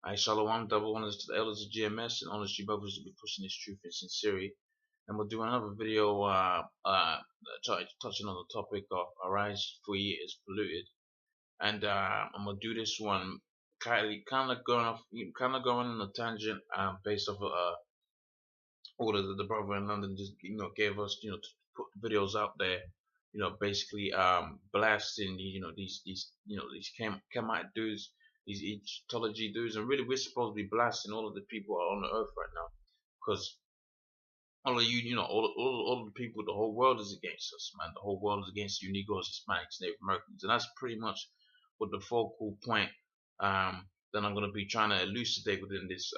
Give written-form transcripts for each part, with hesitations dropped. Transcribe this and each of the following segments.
I Shalom, double honors to the elders of GMS and honors to you brothers to be pushing this truth in sincerity. And we'll do another video touching on the topic of Arise for Ye is polluted. And I'm gonna do this one kind of going off, kind of going on a tangent based off order that the brother in London just gave us, to put videos out there, basically blasting these Kemite dudes, these Egyptology dudes, and really we're supposed to be blasting all of the people on the earth right now, because all of all of the people, the whole world is against us, man. The whole world is against you Negroes, Hispanics, Native Americans, and that's pretty much what the focal point that I'm going to be trying to elucidate within this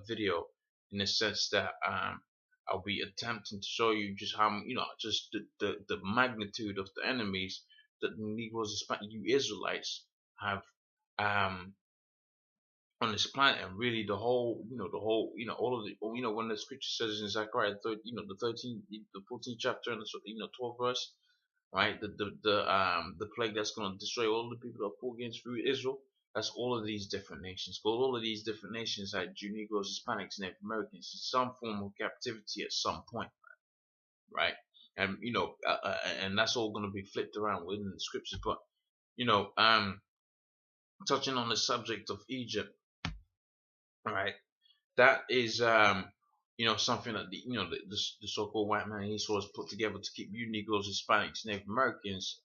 video, in the sense that I'll be attempting to show you just how just the magnitude of the enemies that the Negroes, Hispanic, you Israelites have um, on this planet, and really the whole all of the when the scripture says in Zechariah the 13th, the 14th chapter, and the 12th verse, right, the plague that's going to destroy all the people that fought against through Israel. That's all of these different nations. Because all of these different nations had Jew, Negroes, Hispanics, Native Americans in some form of captivity at some point, right? And and that's all going to be flipped around within the scriptures. But touching on the subject of Egypt, right? That is something that the so-called white man Esau has put together to keep you Negroes, Hispanics, Native Americans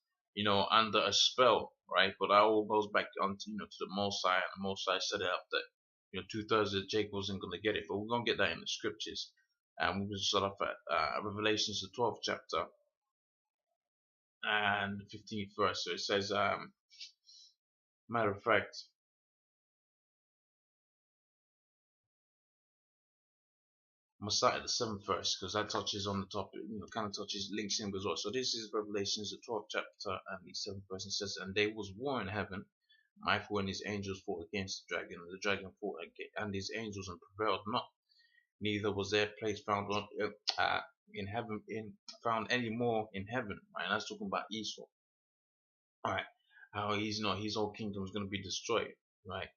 under a spell, right? But that all goes back onto to the Mosai, and the Mosai set it up that 2/3 of Jacob wasn't going to get it, but we're going to get that in the scriptures. And we'll start off at Revelations, the 12th chapter and the 15th verse. So it says, matter of fact, I'm gonna start at the 7th verse because that touches on the topic, kind of touches, links in as well. So this is Revelations, the 12th chapter, and the 7th verse. It says, "And there was war in heaven. Michael and his angels fought against the dragon, and the dragon fought and his angels and prevailed not. Neither was their place found in heaven, found any more in heaven." Right, and that's talking about Esau. All right, how his whole kingdom is going to be destroyed. Right.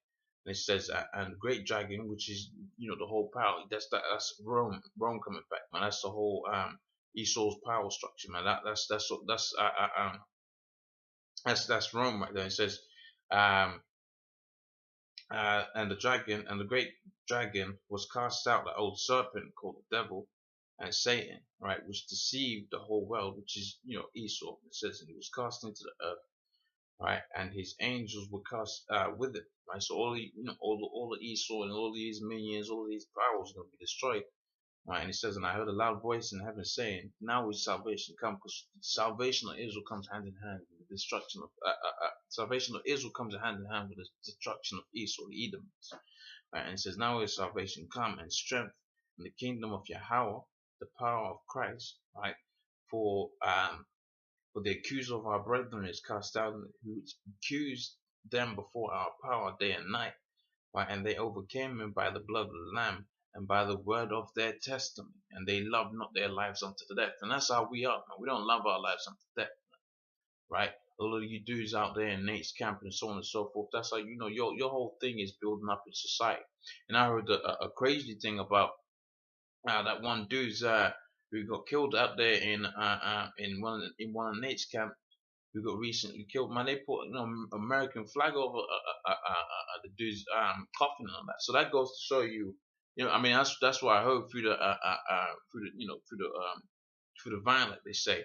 And it says, and the great dragon, which is the whole power. That's Rome coming back, man. That's the whole Esau's power structure, man. That's Rome right there. It says, um, and the dragon and the great dragon was cast out, the old serpent called the devil and Satan, right, which deceived the whole world, which is Esau. It says, and he was cast into the earth, right, and his angels were cast with it, right. So all the Esau and all these minions, all these powers are going to be destroyed, right. And it says, and I heard a loud voice in heaven saying, now is salvation come, because salvation of Israel comes hand in hand with the destruction of salvation of Israel comes hand in hand with the destruction of Esau, the Edomites, right. And it says, now is salvation come, and strength in the kingdom of Yahweh, the power of Christ, right. For the accuser of our brethren is cast out, who accused them before our power day and night, right? And they overcame him by the blood of the Lamb and by the word of their testimony, and they loved not their lives unto the death. And that's how we are, man. We don't love our lives unto death, right? All of you dudes out there in Nate's camp and so on and so forth, that's how your whole thing is building up in society. And I heard a crazy thing about that one dude's who got killed out there in one of Nate's camp, who got recently killed. Man, they put American flag over the dude's coffin and all that. So that goes to show you, I mean that's what I heard through the through the vine, like they say,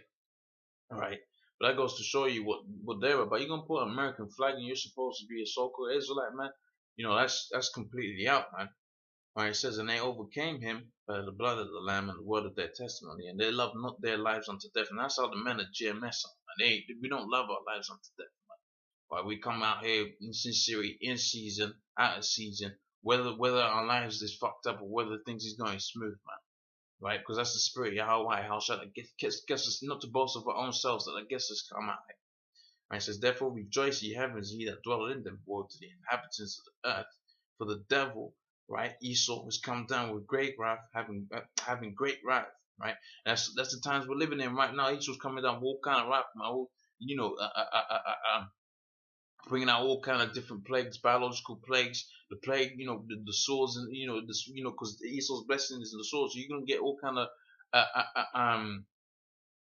all right. But that goes to show you what they're about. You're gonna put an American flag and you're supposed to be a so-called Israelite, man. That's completely out, man. Right, it says, and they overcame him by the blood of the Lamb and the word of their testimony, and they loved not their lives unto death. And that's how the men of GMS are. And we don't love our lives unto death. Right? We come out here in sincerity, in season, out of season, whether our lives is fucked up or whether things is going smooth, man. Right? Because that's the spirit of Yahweh. How shall I guess us not to boast of our own selves, that I guess us come out here. Right? It says, therefore rejoice, ye heavens, ye that dwell in them. Woe to the inhabitants of the earth, for the devil, right, Esau has come down with great wrath, having great wrath, right. That's the times we're living in right now. Esau's coming down with all kind of wrath, man. bringing out all kind of different plagues, biological plagues, the plague, the swords, and because Esau's blessing is in the swords, so you're gonna get all kind of uh, uh, uh, um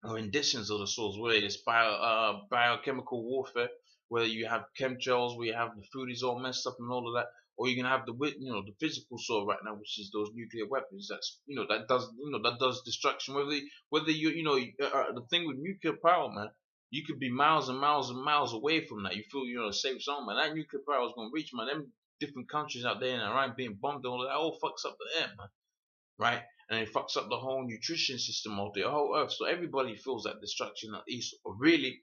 renditions of the swords, whether it's biochemical warfare, whether you have chemtrails, where you have the food is all messed up and all of that, or you're gonna have the physical sword right now, which is those nuclear weapons. That's that does destruction. Whether the thing with nuclear power, man, you could be miles and miles and miles away from that. You feel a safe zone, man. That nuclear power is gonna reach, man. Them different countries out there in Iran being bombed, all that all fucks up the air, man, right? And it fucks up the whole nutrition system of the whole earth. So everybody feels that destruction at East. But really,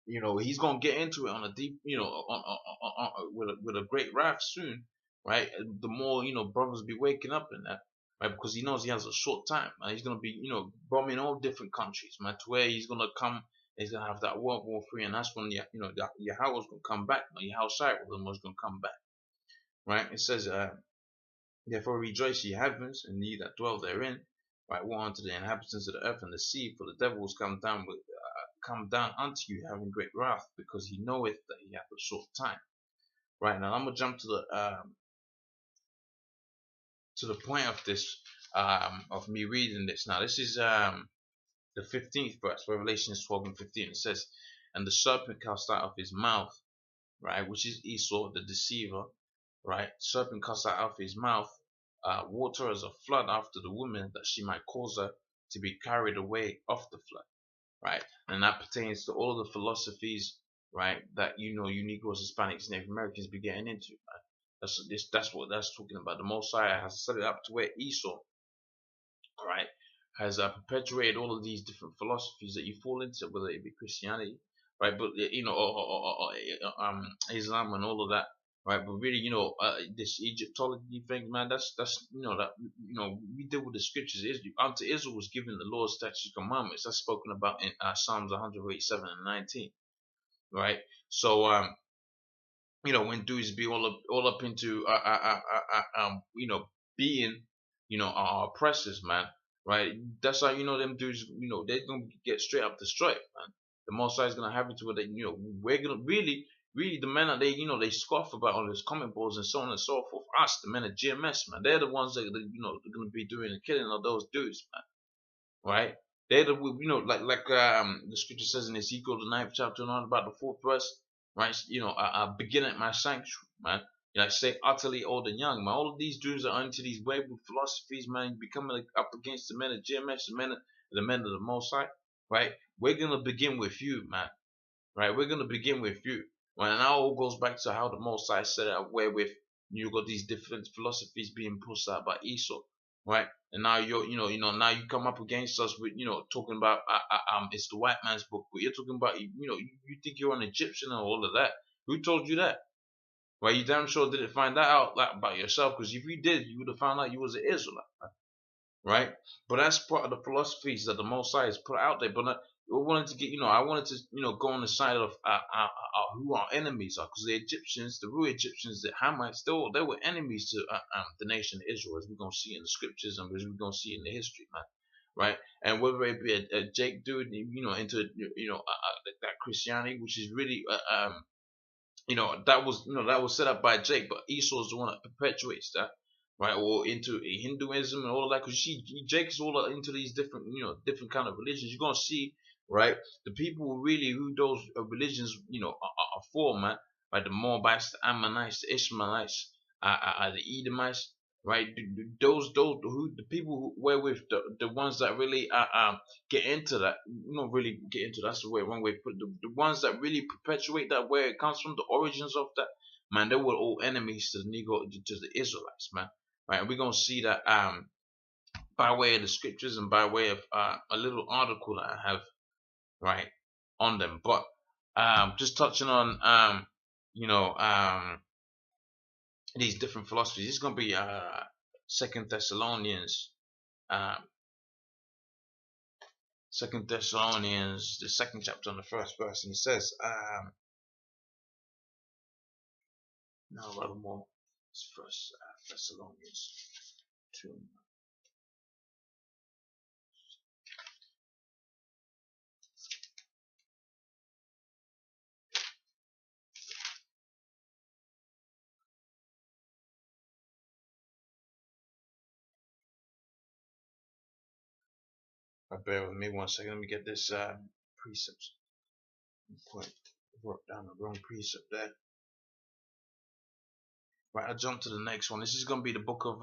he's gonna get into it on a deep, with a great wrath soon, right? The more brothers be waking up in that, right? Because he knows he has a short time, and he's gonna be, bombing all different countries, man, to where he's gonna come. He's gonna have that World War III, and that's when that Yahweh's gonna come back. Yahweh was gonna come back, right? It says, therefore rejoice, ye heavens, and ye that dwell therein. Right, woe unto the inhabitants of the earth and the sea, for the devil is come down unto you, having great wrath, because he knoweth that he hath a short time. Right, now I'm gonna jump to the point of this, of me reading this. Now this is the 15th verse, Revelation 12:15. It says, "And the serpent cast out of his mouth," right, which is Esau, the deceiver, right? Serpent cast out of his mouth water as a flood after the woman, that she might cause her to be carried away off the flood, right? And that pertains to all of the philosophies, right, that you Negroes, Hispanics, Native Americans be getting into, right? That's what that's talking about. The Mosiah has set it up to where Esau, right, has perpetuated all of these different philosophies that you fall into, whether it be Christianity, right, but or Islam and all of that, right. But really, this Egyptology thing, man, that's that we deal with the scriptures. Unto Israel was given the laws, statutes, commandments. That's spoken about in Psalms 187 and 19, right. So when dudes be all up into being our oppressors, man, right? That's how them dudes, they're gonna get straight up destroyed, man. The Most High is gonna have it to where they, we're gonna really the men that they scoff about on those comment boards and so on and so forth. Us, the men of GMS, man, they're the ones that they're gonna be doing the killing of those dudes, man, right? They're the the scripture says in Ezekiel the 9th chapter and on about the 4th verse, right? Begin at my sanctuary, man. Say utterly old and young, man. All of these dudes are into these wayward philosophies, man. Becoming up against the men of GMS, the men of the Most High, right? We're gonna begin with you, man. Right? We're gonna begin with you. Right? And that all goes back to how the Most High set it up, where with you got these different philosophies being pushed out by Esau, right? And now now you come up against us with talking about it's the white man's book, but you're talking about you think you're an Egyptian and all of that. Who told you that? Well, you damn sure didn't find that out about yourself, because if you did, you would have found out you was an Israelite, right? But that's part of the philosophies that the Most High has put out there. But I wanted to get, I wanted to, go on the side of who our enemies are, because the Egyptians, the real Egyptians, the Hamites, they were enemies to the nation of Israel, as we're gonna see in the scriptures and as we're gonna see in the history, man. Right, and whether it be a Jake dude, into that Christianity, which is really that was set up by Jake, but Esau is the one that perpetuates that, right? Or into Hinduism and all of that, because Jake is all into these different different kind of religions. You're gonna see, right, the people really who those religions are for, man, like the Moabites, the Ammonites, the Ishmaelites, the Edomites, right? Those who the people who wherewith the ones that really get into that, really get into that's the way one way to put it. The ones that really perpetuate that, where it comes from, the origins of that, man, they were all enemies to the Negro, to the Israelites, man, right? And we're gonna see that by way of the scriptures and by way of a little article that I have, right, on them. But just touching on you know these different philosophies. It's gonna be Second Thessalonians, um, Second Thessalonians, the second chapter on the first verse, and it says, no, rather more. It's First Thessalonians 2. Bear with me 1 second. Let me get this precepts. Point. Wrote down the wrong precept there. Right, I'll jump to the next one. This is going to be the book of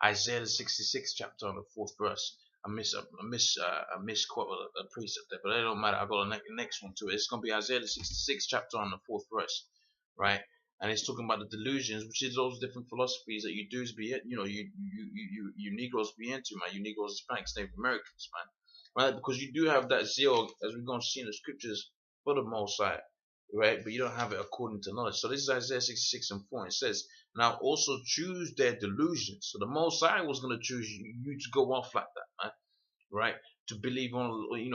Isaiah, the 66th chapter, on the 4th verse. I misquote a precept there, but it don't matter. I'll go to the next one to it. It's going to be Isaiah, the 66th chapter, on the 4th verse, right? And it's talking about the delusions, which is those different philosophies that you dudes be, you Negroes be into, man. You Negroes, Hispanics, Native Americans, man, right? Because you do have that zeal, as we're going to see in the scriptures, for the Most High, right? But you don't have it according to knowledge. So this is Isaiah 66 and 4. It says, now also choose their delusions. So the Most High was going to choose you to go off like that, man, right? To believe on, in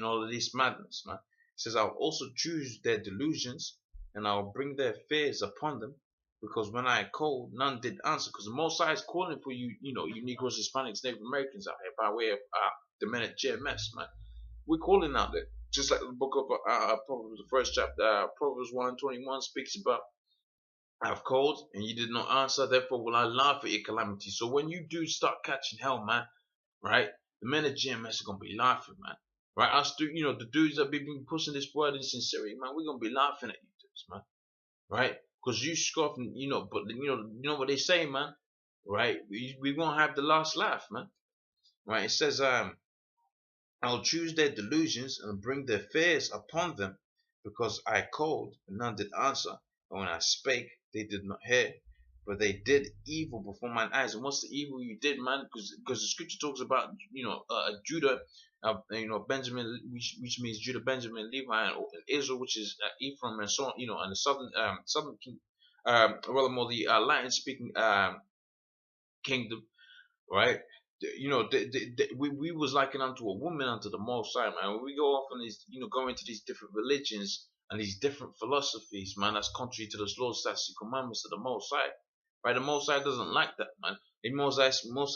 all of this madness, man. It says, I'll also choose their delusions, and I'll bring their fears upon them, because when I called, none did answer. Because the Most High is calling for you, you Negroes, Hispanics, Native Americans out here by way of the men at GMS, man. We're calling out there. Just like the book of Proverbs, the first chapter, Proverbs 1:21 speaks about, I've called and you did not answer, therefore will I laugh at your calamity. So when you do start catching hell, man, right, the men of GMS are gonna be laughing, man. Right, us do, the dudes that been pushing this word in sincerity, man, we're gonna be laughing at you dudes, man. Right? Because you scoff, and but you know what they say, man. Right? We gonna have the last laugh, man. Right? It says, I'll choose their delusions and bring their fears upon them, because I called and none did answer, and when I spake they did not hear. For they did evil before mine eyes. And what's the evil you did, man? Because the scripture talks about Judah, Benjamin, which means Judah, Benjamin, Levi, and Israel, which is Ephraim, and so on. And the southern rather more the Latin speaking kingdom, right? We was likened unto a woman unto the Most High, man. When we go off on these, go into these different religions and these different philosophies, man, that's contrary to the laws, statutes, and commandments of the Most High, right? The Most High doesn't like that, man. The Most High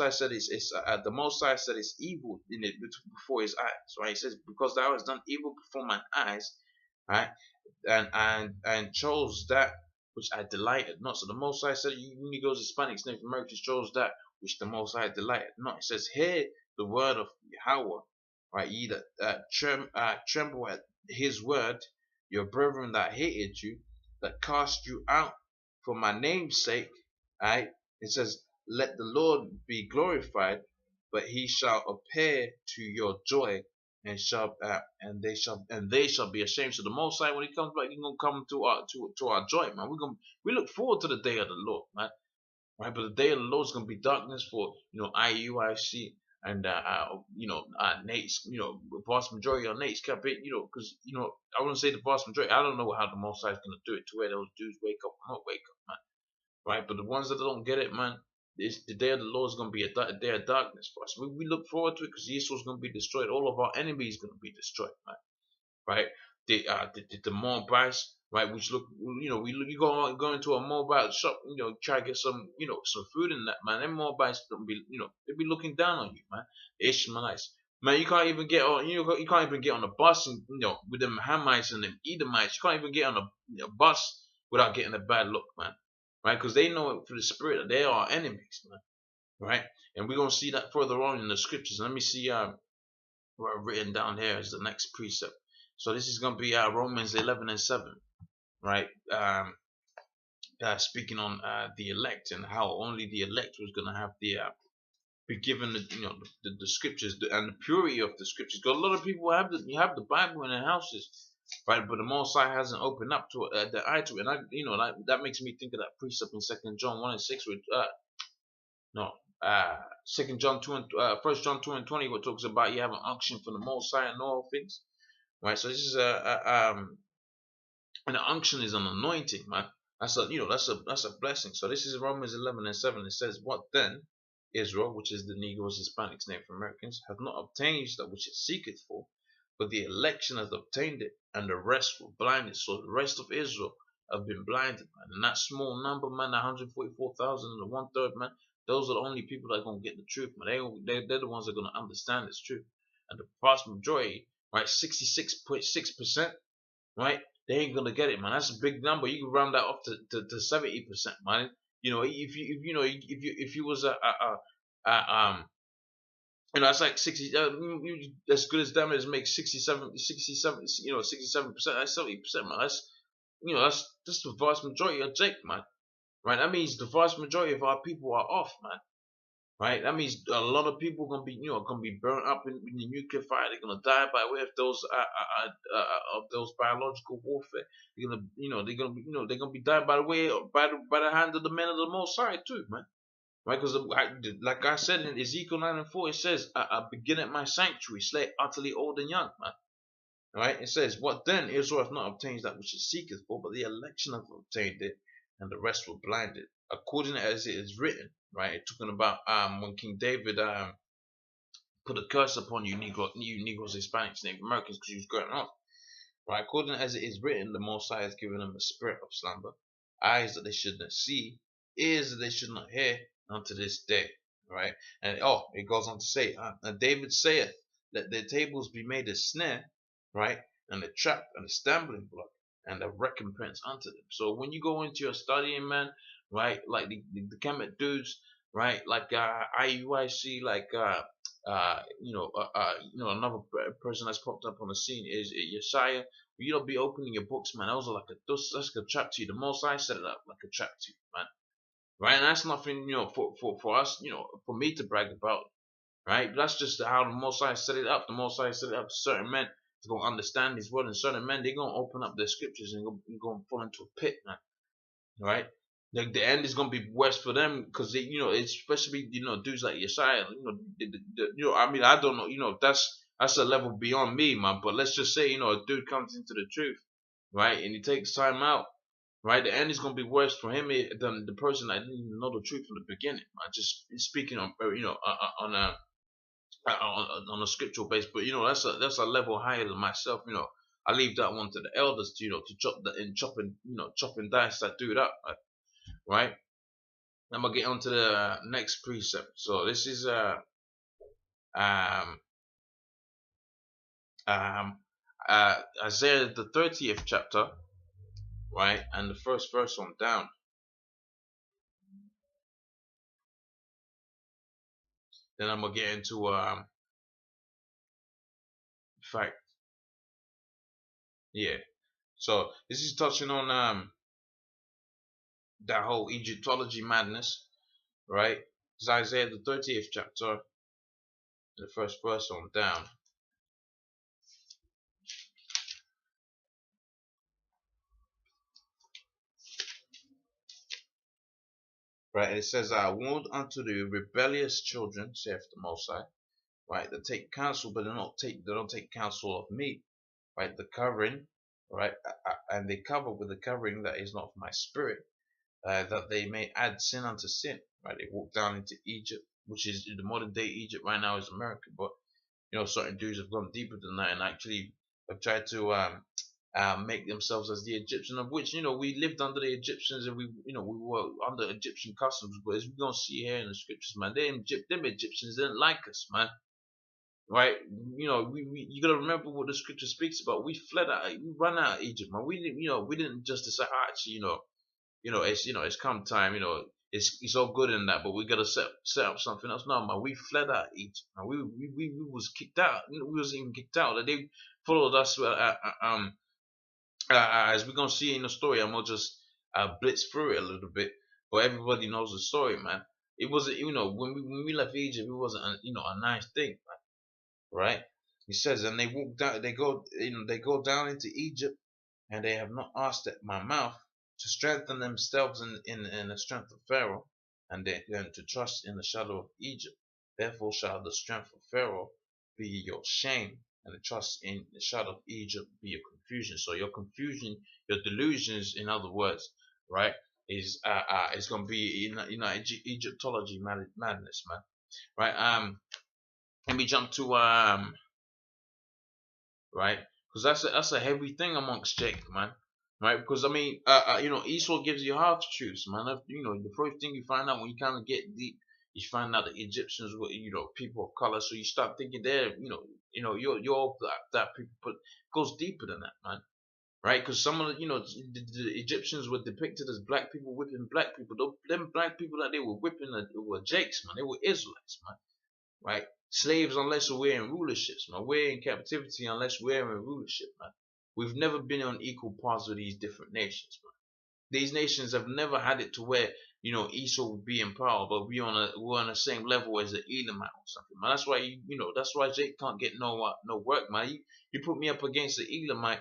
said the Most High said it's evil in it before His eyes, right? He says, because thou hast done evil before mine eyes, right? And chose that which I delighted not. So the Most High said, you Negroes, Hispanics, Native Americans chose that which the Most High delighted not. It says, hear the word of Yahweh, right? Ye that tremble at His word, your brethren that hated you, that cast you out for my name's sake, right? It says, let the Lord be glorified, but He shall appear to your joy, and they shall be ashamed. So the Most High, when He comes back, He's gonna come to our joy, man. We look forward to the day of the Lord, man. Right, but the day of the Lord is gonna be darkness for IUIC and Nate's, vast majority of Nate's campaign, because I wouldn't say the vast majority. I don't know how the Most High is gonna do it to where those dudes wake up or not wake up, man. Right, but the ones that don't get it, man, the day of the Lord is gonna be a day of darkness for us. We look forward to it because Yeshua is gonna be destroyed. All of our enemies are gonna be destroyed, man. Right? The Moabites, right? Which look, you go into a Mobile shop, try to get some, some food in that, man. Them Moabites don't be, they be looking down on you, man. The Ishmaelites, man, you can't even get on, you can't even get on the bus, and with them Hamites and them Edomites, you can't even get on a bus without getting a bad look, man. Right? Because they know it through the spirit that they are enemies, man. Right? And we're gonna see that further on in the scriptures. Let me see what I've written down here is the next precept. So this is going to be Romans 11 and 7, right? Speaking on the elect and how only the elect was going to have be given the scriptures and the purity of the scriptures. Because a lot of people have the Bible in their houses, right? But the Most High hasn't opened up to the eye to it. And that makes me think of that precept in 2 John 1 and 6 with 2 John 2 and 1 John 2 and 20, what talks about you have an unction from the Most High and all things. Right, so this is and the unction is an anointing, man. That's a blessing. So this is Romans 11 and 7. It says, what then Israel, which is the Negroes, Hispanics, Native Americans, have not obtained that which it seeketh for, but the election has obtained it, and the rest were blinded. So the rest of Israel have been blinded, man. And that small number, man, 144,000 and the 1/3, man, those are the only people that are gonna get the truth, man. They're the ones that are gonna understand this truth, and the vast majority, right, 66.6%, right? They ain't gonna get it, man. That's a big number. You can round that up to 70%, man. If you was That's like 60. As good as them is make 67, 67%. That's 70%, man. That's the vast majority of Jake, man. Right? That means the vast majority of our people are off, man. Right? That means a lot of people gonna be, gonna be burnt up in the nuclear fire. They're gonna die by way of those biological warfare. They're gonna be, they're gonna be dying by the way by the hand of the men of the Most High too, man. Right? Because like I said in Ezekiel 9:4, it says, "I begin at my sanctuary, slay utterly old and young," man. Right? It says, "What then? Israel hath not obtained that which it seeketh for, but the election have obtained it, and the rest were blinded, according as it is written." Right? It's talking about when King David put a curse upon you Negroes, Hispanics, Native Americans, because he was going off. Right? According as it is written, the Most High has given them a spirit of slumber, eyes that they should not see, ears that they should not hear, unto this day. Right? And it goes on to say, and David saith, "Let their tables be made a snare," right? "And a trap and a stumbling block, and a recompense unto them." So when you go into your studying, man, right, like the Kemet dudes, right, like IUIC, like another person that's popped up on the scene is Yeshaya. You don't be opening your books, man. Those are that's like a trap to you. The Most High set it up like a trap to you, man. Right? And that's nothing, for us, for me to brag about. Right? That's just how the Most High set it up. The Most High set it up to certain men to go understand His word, and certain men they're gonna open up their scriptures and go fall into a pit, man. Right? Like the end is gonna be worse for them because they, especially dudes like Yeshaya. I mean, I don't know. That's a level beyond me, man. But let's just say, a dude comes into the truth, right, and he takes time out. Right, the end is gonna be worse for him than the person that didn't even know the truth from the beginning. I just speaking on on a scriptural base, but that's a level higher than myself. I leave that one to the elders to chop chop and dice that dude up, right? I'm gonna get on to the next precept. So this is um Isaiah the 30th chapter, right, and the first verse on down. Then I'm gonna get into fact, yeah. So this is touching on that whole Egyptology madness, right? It's Isaiah the 30th chapter, the first verse on down. Right, and it says, "I warned unto the rebellious children, saith the Most High, right, that take counsel, but they don't take counsel of me, right, the covering, right, and they cover with the covering that is not of my spirit, that they may add sin unto sin." Right, they walk down into Egypt, which is the modern day Egypt right now is America, but certain dudes have gone deeper than that and actually have tried to make themselves as the Egyptian, of which we lived under the Egyptians and we were under Egyptian customs. But as we're gonna see here in the scriptures, man, them Egyptians didn't like us, man. Right? You gotta remember what the scripture speaks about. We ran out of Egypt, man. We didn't just decide, actually, it's come time, it's all good in that, but we gotta set up something else. No, man, we fled out of Egypt, man. We was kicked out. We was even kicked out. They followed us as we're gonna see in the story. I'm gonna just blitz through it a little bit, but everybody knows the story, man. It wasn't, when we left Egypt, it wasn't, a nice thing, man, right? He says, and they walk down, they go down into Egypt, and they have not asked at my mouth to strengthen themselves in the strength of Pharaoh, and then to trust in the shadow of Egypt. Therefore shall the strength of Pharaoh be your shame, and the trust in the shadow of Egypt be your confusion. So your confusion, your delusions, in other words, right, is gonna be Egyptology madness, man. Right? Let me jump to right, because that's a heavy thing amongst Jake, man. Right, because I mean, Esau gives you half truths, man. The first thing you find out when you kind of get deep, you find out the Egyptians were, people of color. So you start thinking they're, you're that people, but it goes deeper than that, man. Right, because some of the Egyptians were depicted as black people whipping black people. Them black people that they were whipping were Jakes, man. They were Israelites, man. right? Slaves unless we're in rulerships, man. We're in captivity unless we're in rulership, man. We've never been on equal paths with these different nations, man. These nations have never had it to where, Esau would be in power, but we're on the same level as the Edomite or something, man. That's why that's why Jake can't get no work, man. You put me up against the Edomite,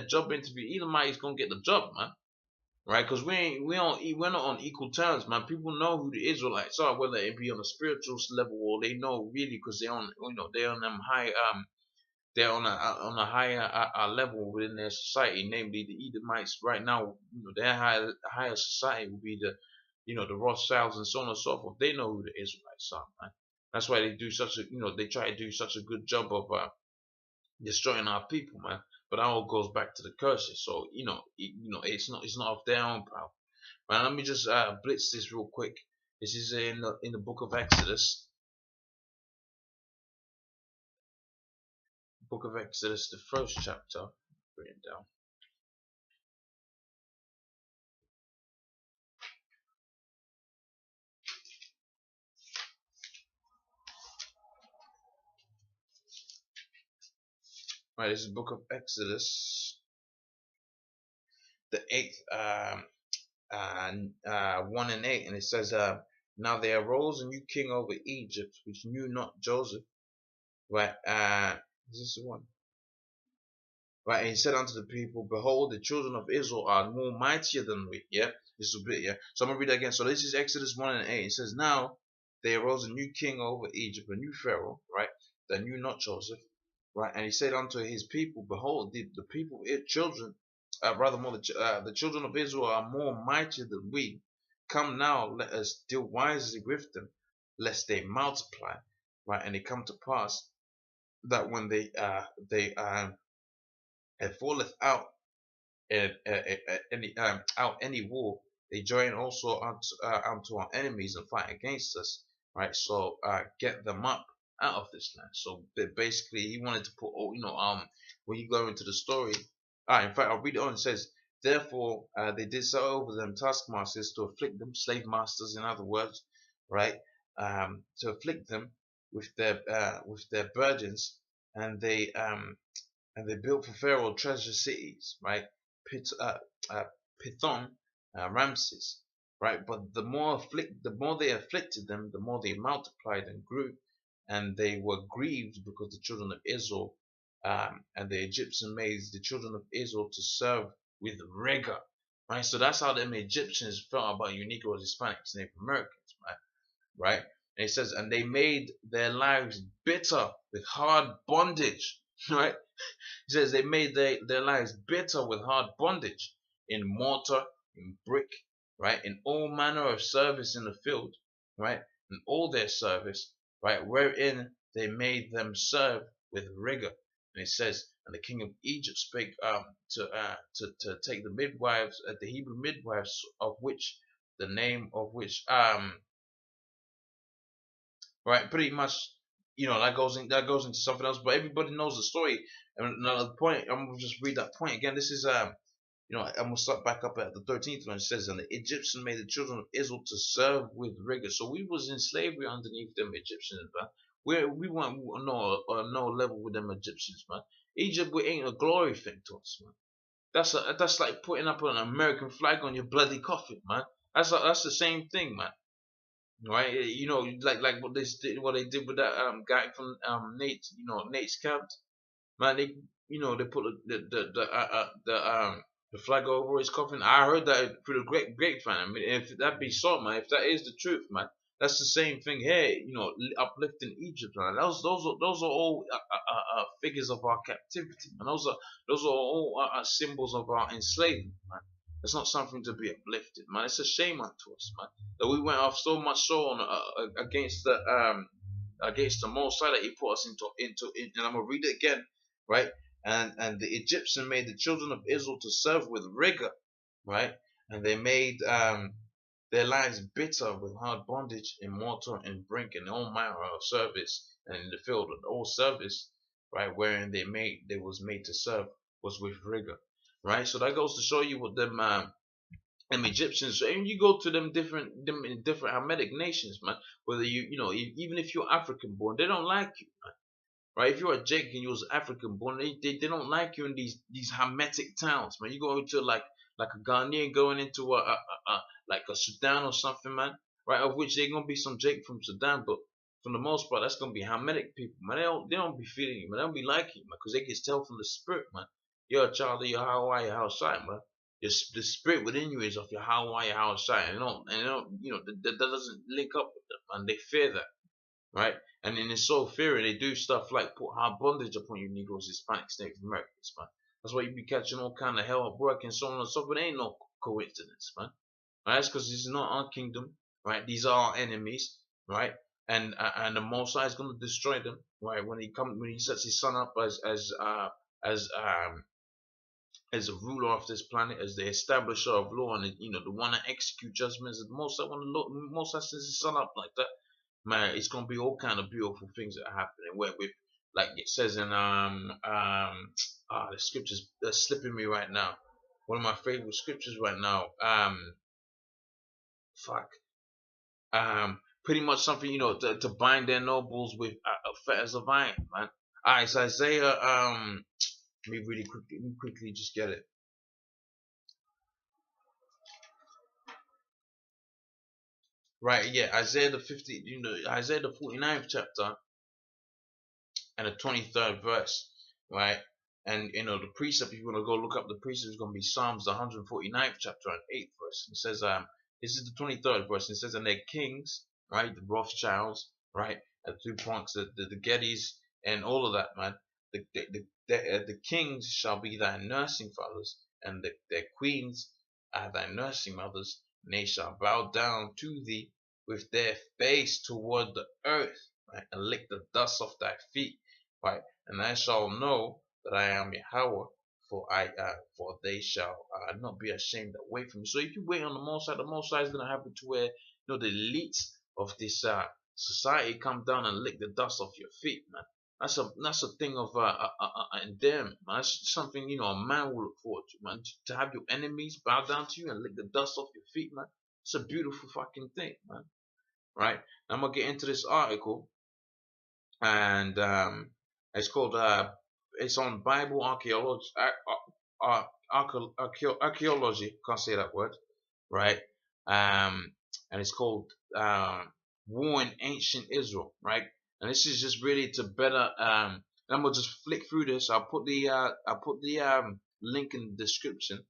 job interview. Edomite is gonna get the job, man. Right? Because we're not on equal terms, man. People know who the Israelites are, whether it be on a spiritual level or they know really because they're on them high they're on a higher level within their society, namely the Edomites. Right now, their higher society will be the Rothschilds and so on and so forth. They know who the Israelites are, man. That's why they try to do such a good job of destroying our people, man. But that all goes back to the curses. So it's not of their own power. Man, let me just blitz this real quick. This is in the book of Exodus. Book of Exodus, the first chapter. Bring it down. Right, this is the book of Exodus, the 8th 1 and 8, and it says, now there arose a new king over Egypt, which knew not Joseph. Right, is this the one? Right, and he said unto the people, behold, the children of Israel are more mightier than we. Yeah, this is a bit, yeah. So I'm gonna read that again. So this is Exodus 1 and 8. It says, now there arose a new king over Egypt, a new Pharaoh, right, that knew not Joseph. Right, and he said unto his people, behold, the people, children, rather more the children of Israel are more mighty than we. Come now, let us deal wisely with them, lest they multiply. Right, and it come to pass that when they falleth out any war, they join also unto our enemies and fight against us. Right, so get them up out of this land. So basically, he wanted to put when you go into the story. In fact, I'll read it on. It says, therefore they did set over them taskmasters to afflict them, slave masters in other words, right, to afflict them with their burdens, and they built for Pharaoh treasure cities, right? Pithom, Ramses, right? But the more they afflicted them, the more they multiplied and grew, and they were grieved because the children of Israel and the Egyptian made the children of Israel to serve with rigor, right? So that's how them Egyptians felt about you Negroes, Hispanics, Native Americans, right? Right? And it says, and they made their lives bitter with hard bondage, right? He says they made their lives bitter with hard bondage in mortar, in brick, right? In all manner of service in the field, right? In all their service, right? Wherein they made them serve with rigor. And it says, and the king of Egypt spake to take the midwives, the Hebrew midwives, of which the name of which right, pretty much, that goes into something else, but everybody knows the story. And another point, I'm gonna just read that point again. This is I'm gonna start back up at the 13th one. It says, and the Egyptian made the children of Israel to serve with rigor. So we was in slavery underneath them Egyptians, man. We weren't no level with them Egyptians, man. Egypt ain't a glory thing to us, man. That's like putting up an American flag on your bloody coffin, man. That's the same thing, man. Right? Like what they did with that guy from Nate's camp. Man, they put the flag over his coffin. I heard that through the grapevine. I mean, if that be so, man, if that is the truth, man, that's the same thing here. Uplifting Egypt, man. Those are all figures of our captivity, man. Those are all symbols of our enslavement, man. It's not something to be uplifted, man. It's a shame unto us, man, that we went off so much so on against the Most High that He put us into. And I'm gonna read it again, right? And the Egyptian made the children of Israel to serve with rigor, right? And they made their lives bitter with hard bondage in mortar and brick and all manner of service, and in the field and all service, right? Wherein they was made to serve was with rigor, right? So that goes to show you what them them Egyptians. So, and you go to them in different Hamitic nations, man. Whether even if you're African born, they don't like you, man. Right? If you're a Jake and you was African born, they don't like you in these Hamitic towns, man. You go into like a Ghanaian going into like a Sudan or something, man. Right? Of which they're gonna be some Jake from Sudan, but for the most part, that's gonna be Hamitic people, man. They don't be feeling you, man. They don't be liking you, man, because they can tell from the spirit, man. You're a child of your Hawaii house side, man. The spirit within you is of your Hawaii house side, and they don't, that doesn't link up with them, man. They fear that, right? And in this soul fearing, they do stuff like put hard bondage upon you Negroes, Hispanics, Native Americans, man. That's why you be catching all kind of hell at work and so on and so forth. It ain't no coincidence, man. Right? That's because this is not our kingdom, right? These are our enemies, right? And the Most High is going to destroy them, right? When he sets his son up as as a ruler of this planet, as the establisher of law, and the one that execute judgments. The Most High, when the Most High sets his son up like that, man, it's gonna be all kind of beautiful things that happen. And where with, like it says in the scriptures that's slipping me right now. One of my favorite scriptures right now. Fuck. Pretty much something to bind their nobles with fetters of iron, man. Alright, so Isaiah. Let me really quickly just get it. Right, yeah, Isaiah the 50, Isaiah the 49th chapter and the 23rd verse, right? And the precept, if you want to go look up the precept, is going to be Psalms the 149th chapter and 8th verse. It says, this is the 23rd verse. It says, and their kings, right, the Rothschilds, right, the Duponts, the Gettys, and all of that, man. The kings shall be thy nursing fathers, and their queens are thy nursing mothers, and they shall bow down to thee with their face toward the earth, right, and lick the dust off thy feet, right, and I shall know that I am Yahweh, for they shall not be ashamed that wait for me. So if you wait on the Most High is gonna happen to where the elites of this society come down and lick the dust off your feet, man. That's a thing of endearment, man. That's something a man will look forward to, man. To have your enemies bow down to you and lick the dust off your feet, man. It's a beautiful fucking thing, man. Right? I'm gonna get into this article, and it's called it's on Bible archaeology. Archaeology, can't say that word, right? And it's called War in Ancient Israel, right? And this is just really to better. I'm gonna just flick through this. I'll put the link in the description,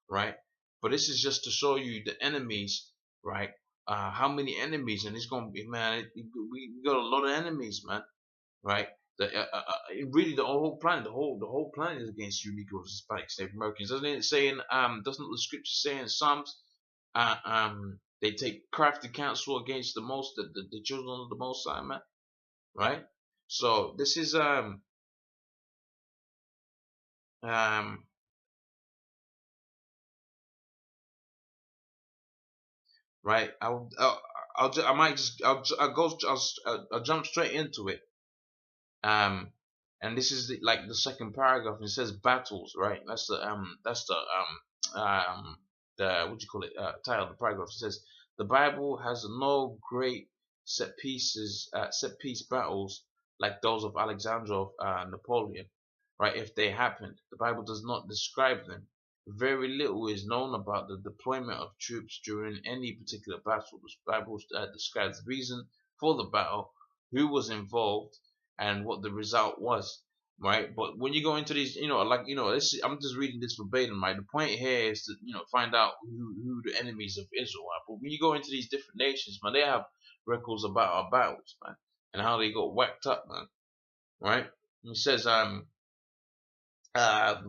right? But this is just to show you the enemies, right? How many enemies, and it's gonna be, man. We got a lot of enemies, man, right? Really, the whole planet, the whole planet is against you, Negroes, Hispanics, Native Americans. Doesn't it say in doesn't the scripture say in Psalms, they take crafty counsel against the children of the Most High, man, right? So this is right. I might just I'll jump straight into it. And this is like the second paragraph. It says battles, right? That's the what do you call it? Title of the paragraph. It says the Bible has no great set piece battles like those of Alexander of Napoleon, right? If they happened, the Bible does not describe them. Very little is known about the deployment of troops during any particular battle. The Bible describes the reason for the battle, who was involved, and what the result was, right? But when you go into these, I'm just reading this verbatim, right? The point here is to, find out who the enemies of Israel are. But when you go into these different nations, man, they have records about our battles, man, and how they got whacked up, man, right? And it says, the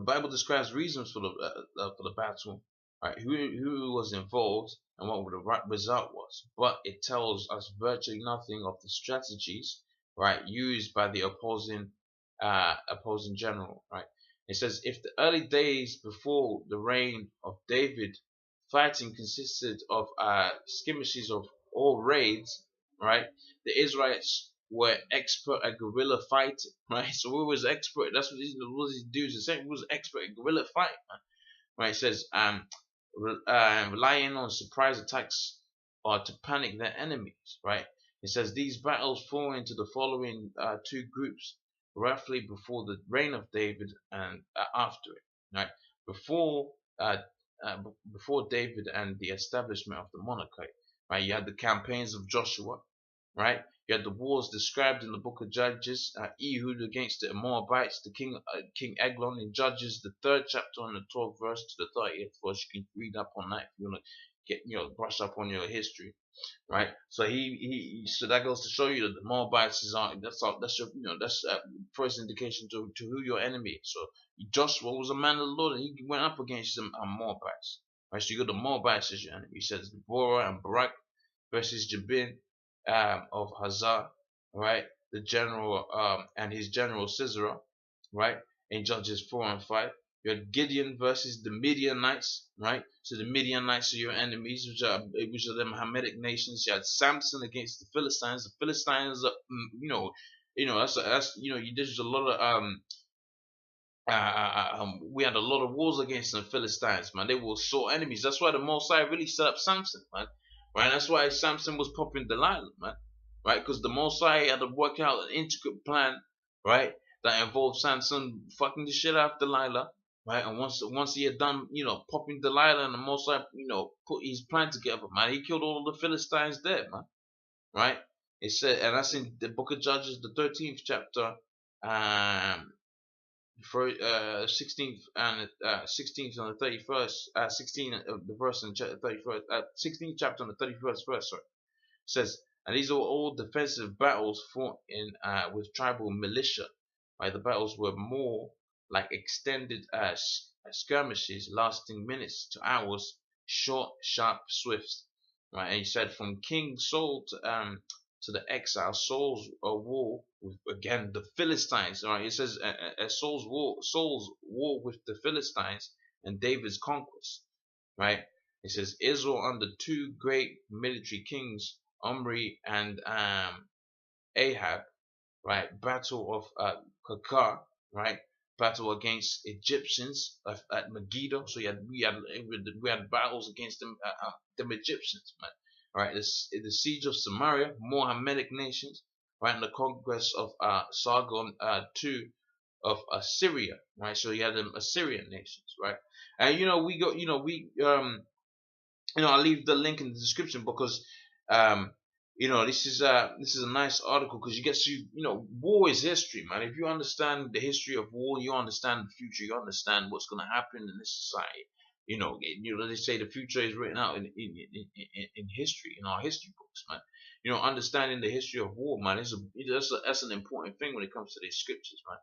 Bible describes reasons for the battle, right? Who was involved and what the result was, but it tells us virtually nothing of the strategies, right, used by the opposing general, right? It says if the early days before the reign of David, fighting consisted of skirmishes of all raids, right? The Israelites were expert at guerrilla fighting, right? So we was expert. That's what these dudes are saying. We was expert at guerrilla fighting, man. Right? It says relying on surprise attacks or to panic their enemies, right? It says these battles fall into the following two groups, roughly before the reign of David and after it, right? Before uh, before David and the establishment of the monarchy, right? You had the campaigns of Joshua, right? You had the wars described in the book of Judges, Ehud against the Moabites, the King Eglon in Judges, the third chapter and the 12th verse to the 30th verse. You can read up on that if you want to get, brush up on your history, right? So so that goes to show you that the Moabites is on. That's your, that's first indication to who your enemy is. So Joshua was a man of the Lord, and he went up against some Moabites, right? So you got the Moabites as your enemy. He says Deborah and Barak versus Jabin of Hazar, right? The general and his general Sisera, right? In Judges 4 and 5. You had Gideon versus the Midianites, right? So the Midianites are your enemies, which are the Hamitic nations. You had Samson against the Philistines. The Philistines, that's there's a lot of we had a lot of wars against the Philistines, man. They were sore enemies. That's why the Mosai really set up Samson, man. Right? That's why Samson was popping Delilah, man. Right? Because the Mosai had to work out an intricate plan, right? That involved Samson fucking the shit out of Delilah, right? And once he had done, popping Delilah, and the Mosai, put his plan together, man, he killed all of the Philistines dead, man. Right? It said, and that's in the book of Judges, the 13th chapter, for 16th and 16th and the 31st, 16 the verse in chapter 31st, 16th chapter and the 31st verse, sorry, says, and these are all defensive battles fought in with tribal militia. Right, the battles were more like extended skirmishes lasting minutes to hours, short, sharp, swift. Right, and he said from King Saul to the exile, Saul's war with again the Philistines. Right, it says Saul's war with the Philistines and David's conquest. Right, it says Israel under two great military kings, Omri and Ahab. Right, battle of Kakar. Right, battle against Egyptians at Megiddo. So we had battles against them Egyptians, man. Right, the siege of Samaria, more Hamitic nations, right, and the conquest of Sargon II of Assyria, right. So you had them Assyrian nations, right, and we go, I'll leave the link in the description because this is a nice article because you get to war is history, man. If you understand the history of war, you understand the future, you understand what's going to happen in this society. They say the future is written out in history, in our history books, man. Understanding the history of war, man, that's an important thing when it comes to these scriptures, man.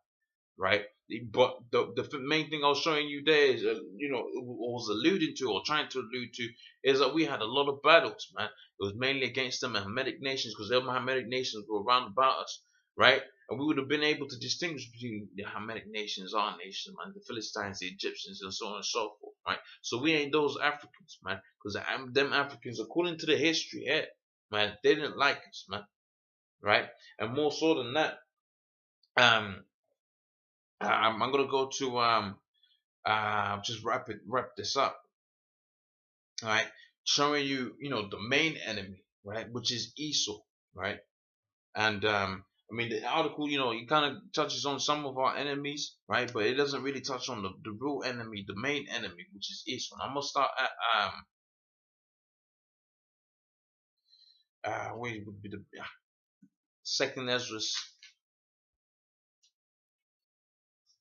Right? But the main thing I was showing you there is, was alluding to or trying to allude to, is that we had a lot of battles, man. It was mainly against the Hamitic nations because the Hamitic nations were around about us, right? And we would have been able to distinguish between the Hamitic nations, our nation, man, the Philistines, the Egyptians, and so on and so forth, right? So we ain't those Africans, man, because them Africans, according to the history here, man, they didn't like us, man, right? And more so than that, I'm gonna go to just wrap this up, right? Showing you, the main enemy, right, which is Esau, right? And I mean, the article, it kind of touches on some of our enemies, right, but it doesn't really touch on the real enemy, the main enemy, which is Esau. And I'm gonna start at where would be the second Ezra,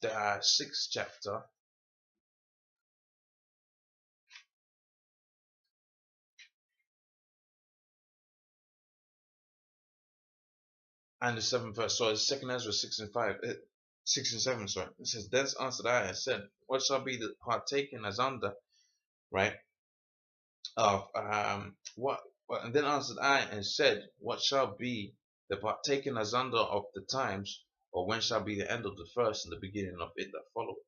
the 6th chapter. And the 7th verse. So it's second Ezra 6 and 5, 6 and 7. Sorry, it says, "Then answered I and said, What shall be the partaken as under, right? Of what? And then answered I and said, What shall be the partaken as under of the times, or when shall be the end of the first and the beginning of it that followeth?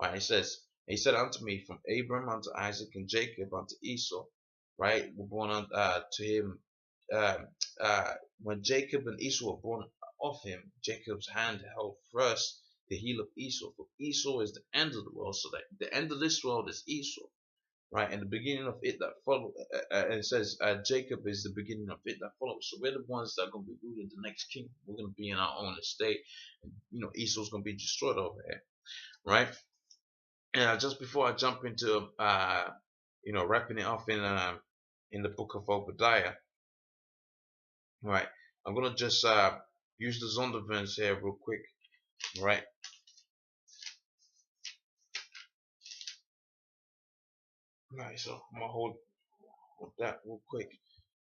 Right? It says, He said unto me, From Abram unto Isaac and Jacob unto Esau, right? Were born to him. When Jacob and Esau were born of him, Jacob's hand held first the heel of Esau. For Esau is the end of the world, so that the end of this world is Esau. right? And the beginning of it that follow, and it says Jacob is the beginning of it that follows. So we're the ones that are going to be ruling the next king. We're going to be in our own estate. And, Esau's going to be destroyed over here, right? And just before I jump into wrapping it off in the book of Obadiah, right? I'm gonna just use the Zondervan's here real quick, right? Right, so I'm gonna hold that real quick.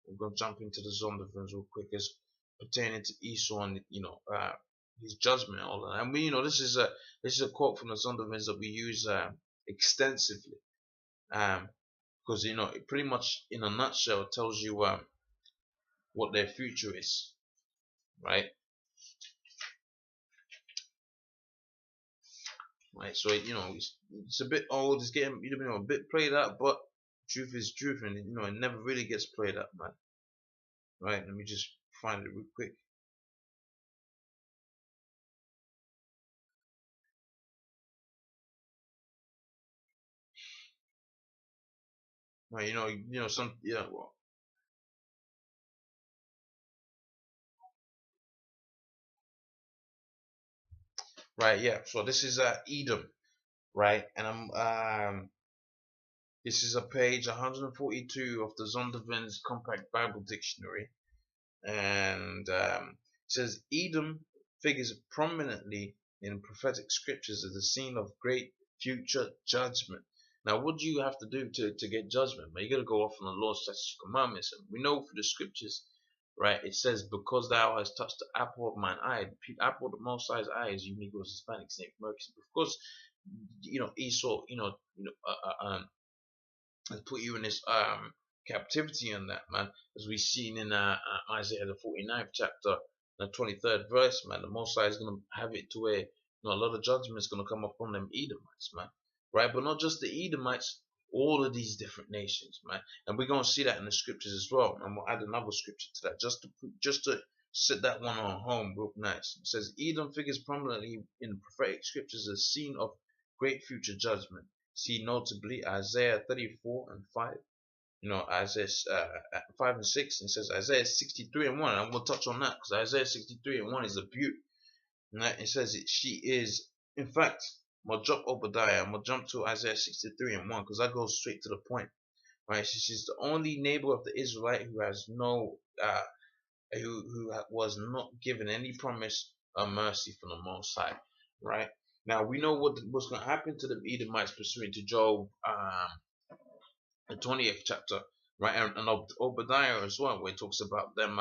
I'm gonna jump into the Zondervan's real quick as pertaining to Esau and his judgment and all that. And this is a quote from the Zondervan's that we use extensively, because it pretty much in a nutshell tells you what their future is, right? Right, so it's a bit old. It's getting a bit played out, but truth is truth, and it never really gets played out, man. Right, let me just find it real quick. Right, some well, right, yeah. So this is Edom, right, and this is a page 142 of the Zondervan's Compact Bible Dictionary, and it says Edom figures prominently in prophetic scriptures as the scene of great future judgment. Now, what do you have to do to get judgment? Man, you got to go off on the Lord's statutes and commandments. And we know through the scriptures, right? It says, "Because thou hast touched the apple of mine eye." The apple of the Most High's eye is you Negroes, Hispanics, Native Americans. Because Esau, and put you in this captivity on that, man, as we seen in Isaiah the 49th chapter, the 23rd verse, man. The Most High is gonna have it to where a lot of judgment is gonna come upon them Edomites, man, right? But not just the Edomites, all of these different nations, man, and we're gonna see that in the scriptures as well, and we'll add another scripture to that just to set that one on home real nice. It says Edom figures prominently in the prophetic scriptures as a scene of great future judgment. See notably Isaiah 34 and 5. Isaiah 5 and 6, and it says Isaiah 63 and 1. And I'm going to touch on that because Isaiah 63 and 1 is a beaut. Right? It says she is, in fact, I'm going to drop Obadiah. I'm going to jump to Isaiah 63 and 1 because that goes straight to the point. Right? She's the only neighbor of the Israelite who has no, who was not given any promise of mercy from the Most High. Right? Now we know what's going to happen to the Edomites pursuant to Job, the 20th chapter, right, and Obadiah as well, where it talks about them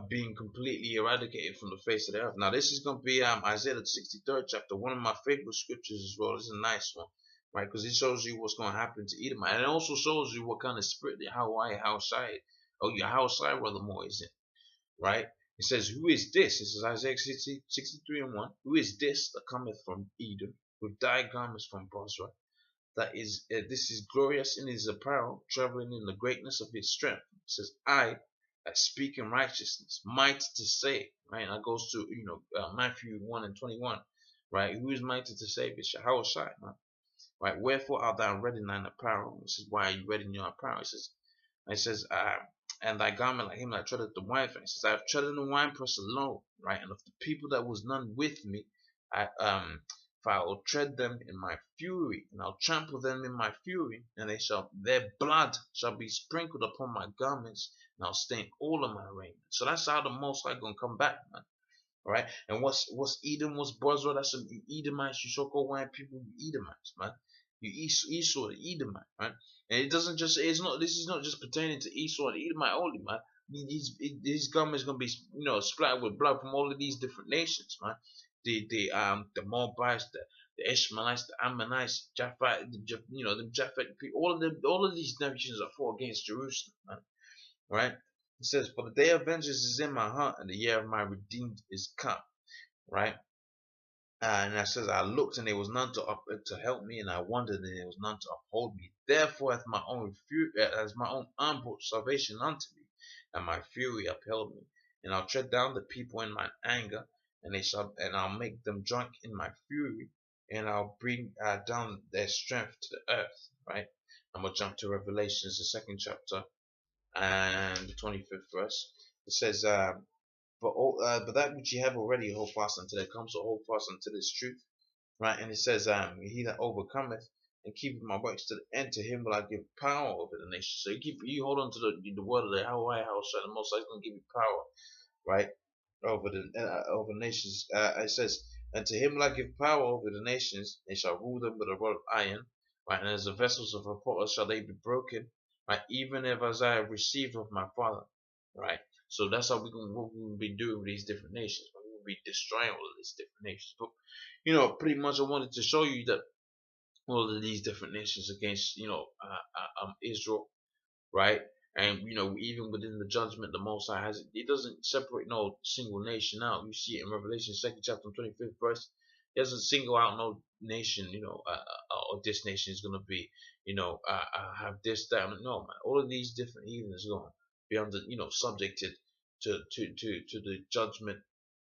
being completely eradicated from the face of the earth. Now this is going to be Isaiah the 63rd chapter, one of my favorite scriptures as well. This is a nice one, right, because it shows you what's going to happen to Edom, and it also shows you what kind of spirit the Yahweh brother Moore is in, right? It says, "Who is this?" This is Isaiah 63 and 1. "Who is this that cometh from Edom, with dyed garments from Bozrah? This is glorious in his apparel, traveling in the greatness of his strength." It says, "I speak in righteousness, might to save." Right, and that goes to Matthew 1 and 21. Right, who is mighty to save? It's Yahweh Shai, man. Right, wherefore art thou red in thine apparel? This is why are you red in your apparel? It says, and thy garment like him that treadeth the winepress. It says, I have treaded the winepress alone, right? And of the people that was none with me, for I will tread them in my fury, and I'll trample them in my fury, and their blood shall be sprinkled upon my garments, and I'll stain all of my raiment. So that's how the Most High gonna come back, man. All right, and what's Edom? What's Bozrah? That's some Edomites. You so-called white people, Edomites, man. You Esau, the Edomite, right? And it doesn't just. It's not. This is not just pertaining to Esau and Edomite only, man. These governments gonna be, splattered with blood from all of these different nations, man. The Moabites, the Ishmaelites, the Ammonites, Japhet, the Japhet people. All of these nations are fought against Jerusalem, man. Right? It says, "For the day of vengeance is in my heart, and the year of my redeemed is come." Right? And it says, "I looked, and there was none to help me, and I wondered, and there was none to uphold me. Therefore hath my own arm brought salvation unto me, and my fury upheld me. And I'll tread down the people in mine anger, and I'll make them drunk in my fury, and I'll bring down their strength to the earth. Right. I'm gonna jump to Revelations, the second chapter, and the 25th verse. It says, but that which ye have already hold fast until it comes, so hold fast unto this truth, right? And it says, he that overcometh and keepeth my works to the end, to him will I give power over the nations. So you hold on to the word of the Hawaii house, right? The Most High is gonna give you power, right? Over nations. It says, and to him will I give power over the nations, and shall rule them with a rod of iron, right? And as the vessels of a potter shall they be broken, right? Even as I have received of my Father, right? So that's how what we will be doing with these different nations. We will be destroying all of these different nations. But pretty much I wanted to show you that all of these different nations against Israel, right? And even within the judgment, the Most High has it doesn't separate no single nation out. You see it in Revelation, second chapter, 25th verse. He doesn't single out no nation, or this nation is gonna be, have this, that. No, man. All of these different heathens are gonna be under, subjected to the judgment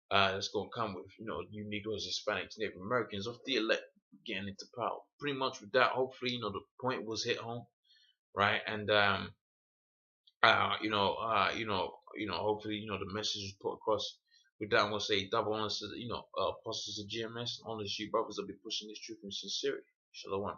that's gonna come with, you Negroes, Hispanics, Native Americans, of the elect getting into power. Pretty much with that, hopefully, the point was hit home, right? And hopefully, the message is put across. With that, I'm gonna say double honors to the, apostles of GMS, honors you brothers that be pushing this truth in sincerity. Shalom.